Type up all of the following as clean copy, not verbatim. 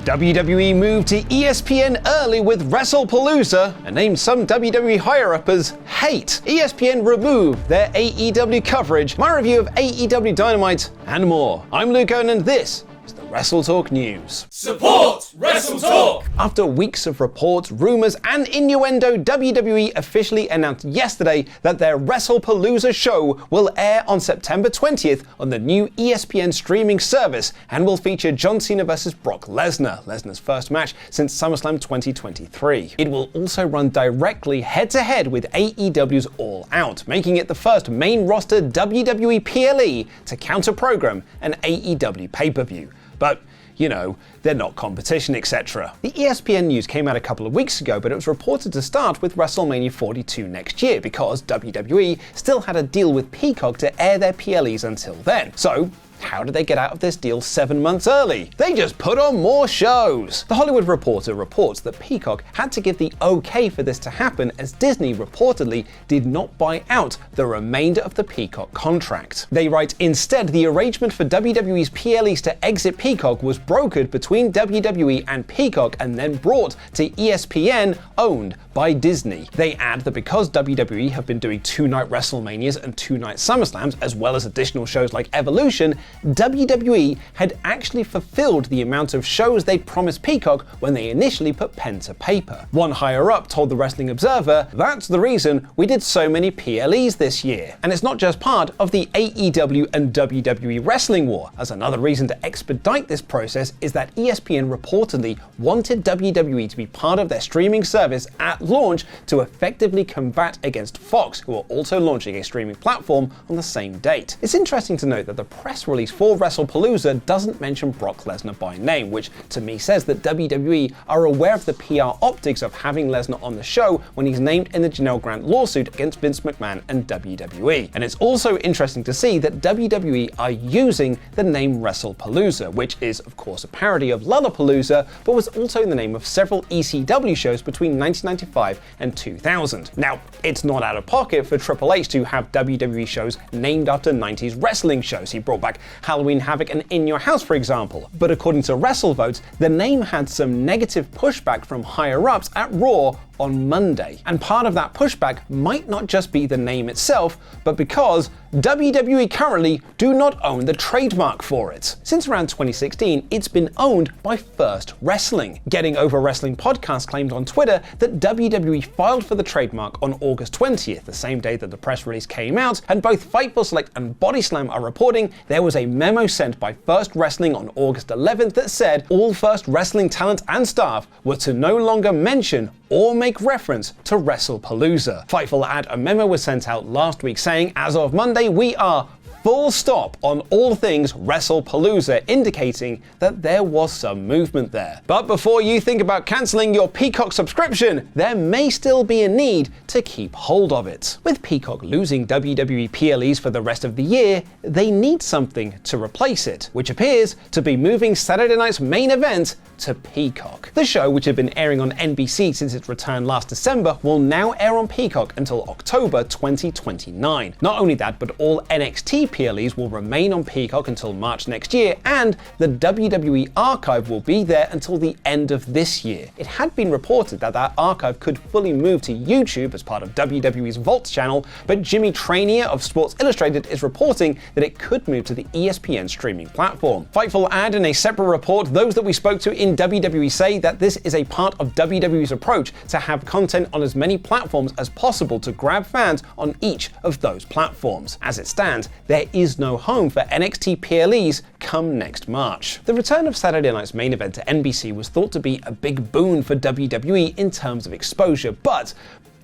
WWE moved to ESPN early with WrestlePalooza and named some WWE higher-up as hate. ESPN removed their AEW coverage, my review of AEW Dynamite, and more. I'm Luke Owen and this is the WrestleTalk News. Support WrestleTalk! After weeks of reports, rumors, and innuendo, WWE officially announced yesterday that their WrestlePalooza show will air on September 20th on the new ESPN streaming service and will feature John Cena vs. Brock Lesnar, Lesnar's first match since SummerSlam 2023. It will also run directly head-to-head with AEW's All Out, making it the first main roster WWE PLE to counter-program an AEW pay-per-view. But, you know, they're not competition, etc. The ESPN news came out a couple of weeks ago, but it was reported to start with WrestleMania 42 next year because WWE still had a deal with Peacock to air their PLEs until then. So, how did they get out of this deal 7 months early? They just put on more shows! The Hollywood Reporter reports that Peacock had to give the okay for this to happen as Disney reportedly did not buy out the remainder of the Peacock contract. They write, instead, the arrangement for WWE's PLEs to exit Peacock was brokered between WWE and Peacock and then brought to ESPN, owned by Disney. They add that because WWE have been doing 2-night WrestleManias and 2-night SummerSlams, as well as additional shows like Evolution, WWE had actually fulfilled the amount of shows they'd promised Peacock when they initially put pen to paper. One higher-up told the Wrestling Observer, "That's the reason we did so many PLEs this year." And it's not just part of the AEW and WWE wrestling war, as another reason to expedite this process is that ESPN reportedly wanted WWE to be part of their streaming service at launch to effectively combat against Fox, who are also launching a streaming platform on the same date. It's interesting to note that the press release for WrestlePalooza doesn't mention Brock Lesnar by name, which to me says that WWE are aware of the PR optics of having Lesnar on the show when he's named in the Janelle Grant lawsuit against Vince McMahon and WWE. And it's also interesting to see that WWE are using the name WrestlePalooza, which is of course a parody of Lollapalooza, but was also the name of several ECW shows between 1995 and 2000. Now, it's not out of pocket for Triple H to have WWE shows named after 90s wrestling shows. He brought back Halloween Havoc and In Your House, for example. But according to WrestleVotes, the name had some negative pushback from higher-ups at Raw on Monday. And part of that pushback might not just be the name itself, but because WWE currently do not own the trademark for it. Since around 2016, it's been owned by First Wrestling. Getting Over Wrestling podcast claimed on Twitter that WWE filed for the trademark on August 20th, the same day that the press release came out, and both Fightful Select and Body Slam are reporting there was a memo sent by First Wrestling on August 11th that said all First Wrestling talent and staff were to no longer mention or make reference to WrestlePalooza. Fightful add a memo was sent out last week saying, as of Monday, we are full stop on all things WrestlePalooza, indicating that there was some movement there. But before you think about cancelling your Peacock subscription, there may still be a need to keep hold of it. With Peacock losing WWE PLEs for the rest of the year, they need something to replace it, which appears to be moving Saturday night's main event to Peacock. The show, which had been airing on NBC since its return last December, will now air on Peacock until October 2029. Not only that, but all NXT PLEs will remain on Peacock until March next year, and the WWE archive will be there until the end of this year. It had been reported that that archive could fully move to YouTube as part of WWE's Vault channel, but Jimmy Trainier of Sports Illustrated is reporting that it could move to the ESPN streaming platform. Fightful add in a separate report, those that we spoke to in WWE say that this is a part of WWE's approach to have content on as many platforms as possible to grab fans on each of those platforms. As it stands, there is no home for NXT PLEs come next March. The return of Saturday night's main event to NBC was thought to be a big boon for WWE in terms of exposure, but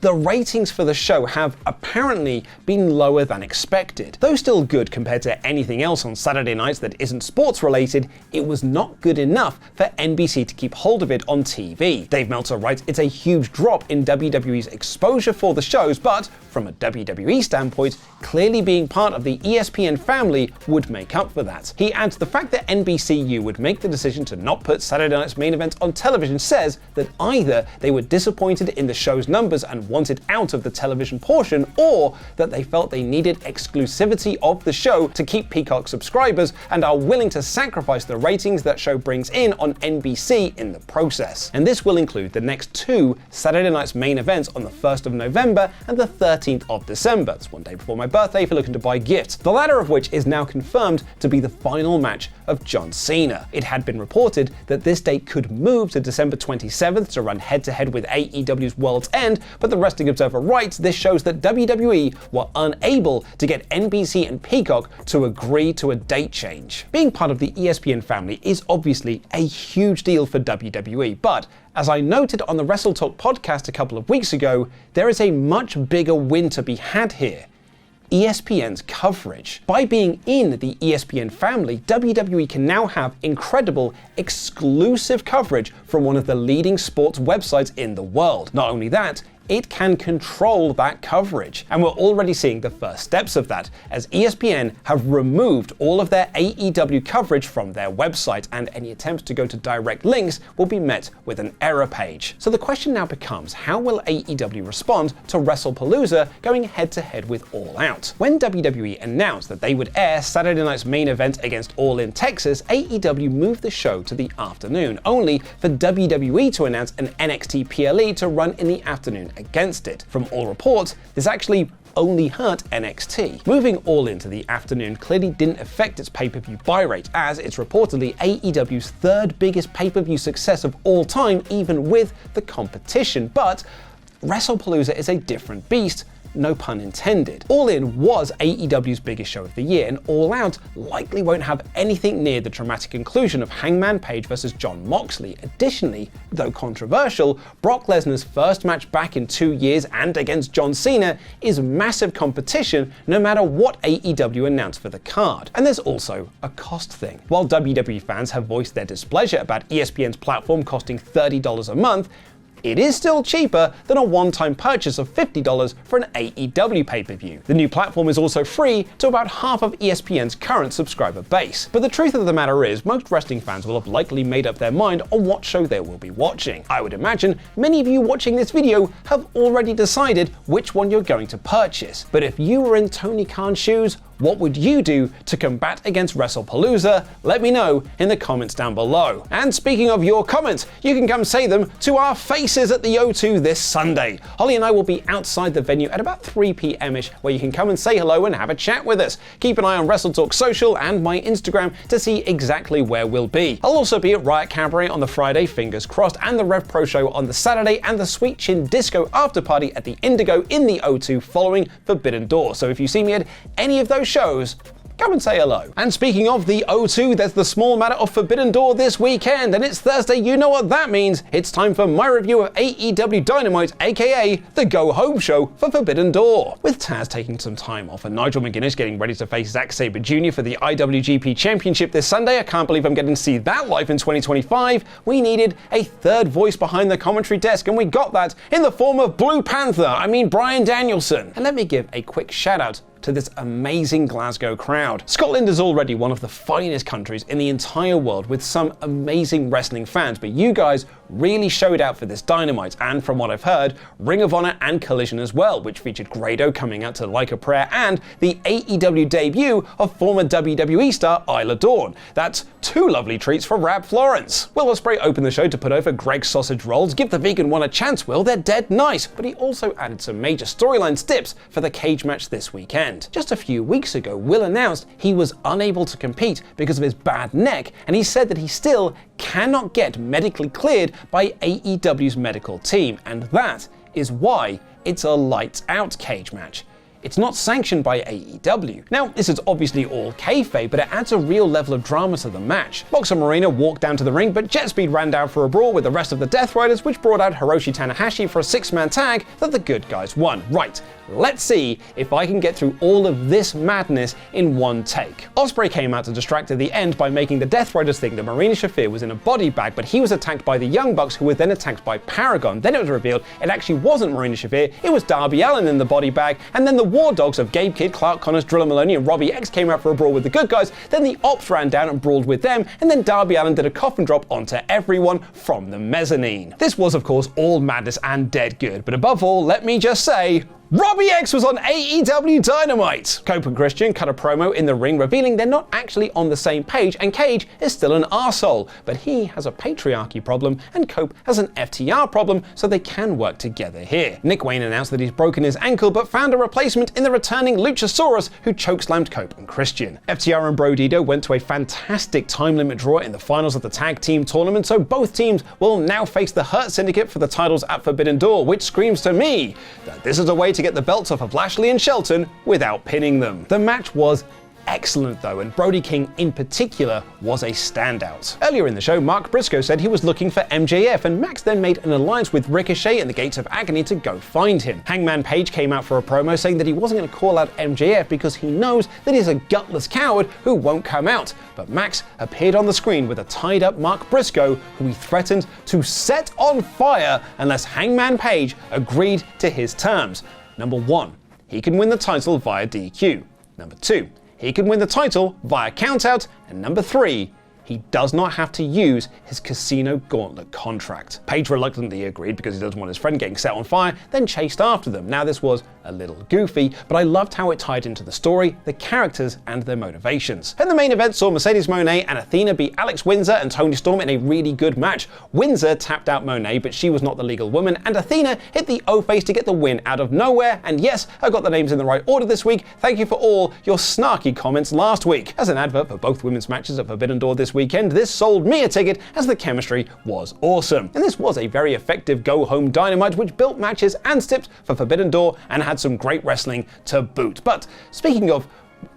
the ratings for the show have apparently been lower than expected. Though still good compared to anything else on Saturday nights that isn't sports related, it was not good enough for NBC to keep hold of it on TV. Dave Meltzer writes it's a huge drop in WWE's exposure for the shows, but from a WWE standpoint, clearly being part of the ESPN family would make up for that. He adds the fact that NBCU would make the decision to not put Saturday night's main event on television says that either they were disappointed in the show's numbers and wanted out of the television portion, or that they felt they needed exclusivity of the show to keep Peacock subscribers and are willing to sacrifice the ratings that show brings in on NBC in the process. And this will include the next two Saturday Night's Main events on the 1st of November and the 13th of December. It's one day before my birthday if you're looking to buy gifts. The latter of which is now confirmed to be the final match of John Cena. It had been reported that this date could move to December 27th to run head-to-head with AEW's World's End, but the Wrestling Observer writes this shows that WWE were unable to get NBC and Peacock to agree to a date change. Being part of the ESPN family is obviously a huge deal for WWE, but as I noted on the WrestleTalk podcast a couple of weeks ago, there is a much bigger win to be had here: ESPN's coverage. By being in the ESPN family, WWE can now have incredible, exclusive coverage from one of the leading sports websites in the world. Not only that, it can control that coverage. And we're already seeing the first steps of that, as ESPN have removed all of their AEW coverage from their website, and any attempts to go to direct links will be met with an error page. So the question now becomes, how will AEW respond to WrestlePalooza going head-to-head with All Out? When WWE announced that they would air Saturday Night's Main Event against All in Texas, AEW moved the show to the afternoon, only for WWE to announce an NXT PLE to run in the afternoon against it. From all reports, this actually only hurt NXT. Moving All into the afternoon clearly didn't affect its pay-per-view buy rate, as it's reportedly AEW's third biggest pay-per-view success of all time, even with the competition. But WrestlePalooza is a different beast, no pun intended. All In was AEW's biggest show of the year, and All Out likely won't have anything near the dramatic inclusion of Hangman Page versus Jon Moxley. Additionally, though controversial, Brock Lesnar's first match back in 2 years and against John Cena is massive competition no matter what AEW announced for the card. And there's also a cost thing. While WWE fans have voiced their displeasure about ESPN's platform costing $30 a month, it is still cheaper than a one-time purchase of $50 for an AEW pay-per-view. The new platform is also free to about half of ESPN's current subscriber base. But the truth of the matter is, most wrestling fans will have likely made up their mind on what show they will be watching. I would imagine many of you watching this video have already decided which one you're going to purchase. But if you were in Tony Khan's shoes, what would you do to combat against WrestlePalooza? Let me know in the comments down below. And speaking of your comments, you can come say them to our faces at the O2 this Sunday. Holly and I will be outside the venue at about 3 p.m-ish, where you can come and say hello and have a chat with us. Keep an eye on WrestleTalk Social and my Instagram to see exactly where we'll be. I'll also be at Riot Cabaret on the Friday, fingers crossed, and the Rev Pro Show on the Saturday, and the Sweet Chin Disco after party at the Indigo in the O2 following Forbidden Door. So if you see me at any of those shows, come and say hello. And speaking of the O2, there's the small matter of Forbidden Door this weekend, and it's Thursday. You know what that means. It's time for my review of AEW Dynamite, aka the Go Home Show for Forbidden Door. With Taz taking some time off and Nigel McGuinness getting ready to face Zack Sabre Jr. for the IWGP Championship this Sunday, I can't believe I'm getting to see that live in 2025. We needed a third voice behind the commentary desk, and we got that in the form of Blue Panther, Bryan Danielson. And let me give a quick shout out to this amazing Glasgow crowd. Scotland is already one of the finest countries in the entire world with some amazing wrestling fans, but you guys really showed out for this Dynamite, and from what I've heard, Ring of Honor and Collision as well, which featured Grado coming out to Like a Prayer and the AEW debut of former WWE star Isla Dawn. That's two lovely treats for Rab Florence. Will Ospreay opened the show to put over Greg's sausage rolls. Give the vegan one a chance, Will, they're dead nice, but he also added some major storyline steps for the cage match this weekend. Just a few weeks ago, Will announced he was unable to compete because of his bad neck, and he said that he still cannot get medically cleared by AEW's medical team, and that is why it's a lights out cage match. It's not sanctioned by AEW. Now, this is obviously all kayfabe, but it adds a real level of drama to the match. Boxer Marina walked down to the ring, but Jet Speed ran down for a brawl with the rest of the Death Riders, which brought out Hiroshi Tanahashi for a 6-man tag that the good guys won. Right, let's see if I can get through all of this madness in one take. Ospreay came out to distract at the end by making the Death Riders think that Marina Shafir was in a body bag, but he was attacked by the Young Bucks, who were then attacked by Paragon. Then it was revealed it actually wasn't Marina Shafir, it was Darby Allin in the body bag, and then the War Dogs of Gabe Kidd, Clark Connors, Driller Maloney, and Robbie X came out for a brawl with the good guys, then the Ops ran down and brawled with them, and then Darby Allin did a coffin drop onto everyone from the mezzanine. This was, of course, all madness and dead good, but above all, let me just say, Robbie X was on AEW Dynamite! Cope and Christian cut a promo in the ring revealing they're not actually on the same page, and Cage is still an arsehole, but he has a patriarchy problem and Cope has an FTR problem, so they can work together here. Nick Wayne announced that he's broken his ankle but found a replacement in the returning Luchasaurus who chokeslammed Cope and Christian. FTR and Bro Dido went to a fantastic time limit draw in the finals of the tag team tournament, so both teams will now face the Hurt Syndicate for the titles at Forbidden Door, which screams to me that this is a way to get the belts off of Lashley and Shelton without pinning them. The match was excellent though, and Brody King in particular was a standout. Earlier in the show, Mark Briscoe said he was looking for MJF, and Max then made an alliance with Ricochet and the Gates of Agony to go find him. Hangman Page came out for a promo saying that he wasn't going to call out MJF because he knows that he's a gutless coward who won't come out, but Max appeared on the screen with a tied up Mark Briscoe who he threatened to set on fire unless Hangman Page agreed to his terms. Number 1, he can win the title via DQ. Number 2, he can win the title via countout. And number 3, he does not have to use his Casino Gauntlet contract. Page reluctantly agreed because he doesn't want his friend getting set on fire, then chased after them. Now this was a little goofy, but I loved how it tied into the story, the characters, and their motivations. And the main event saw Mercedes Moné and Athena beat Alex Windsor and Toni Storm in a really good match. Windsor tapped out Moné, but she was not the legal woman, and Athena hit the O-face to get the win out of nowhere. And yes, I got the names in the right order this week. Thank you for all your snarky comments last week. As an advert for both women's matches at Forbidden Door this weekend, this sold me a ticket as the chemistry was awesome. And this was a very effective go-home Dynamite which built matches and steps for Forbidden Door and had some great wrestling to boot. But speaking of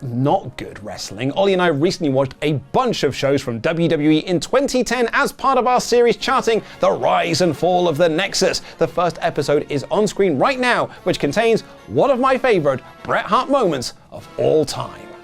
not good wrestling, Ollie and I recently watched a bunch of shows from WWE in 2010 as part of our series charting the rise and fall of the Nexus. The first episode is on screen right now, which contains one of my favorite Bret Hart moments of all time.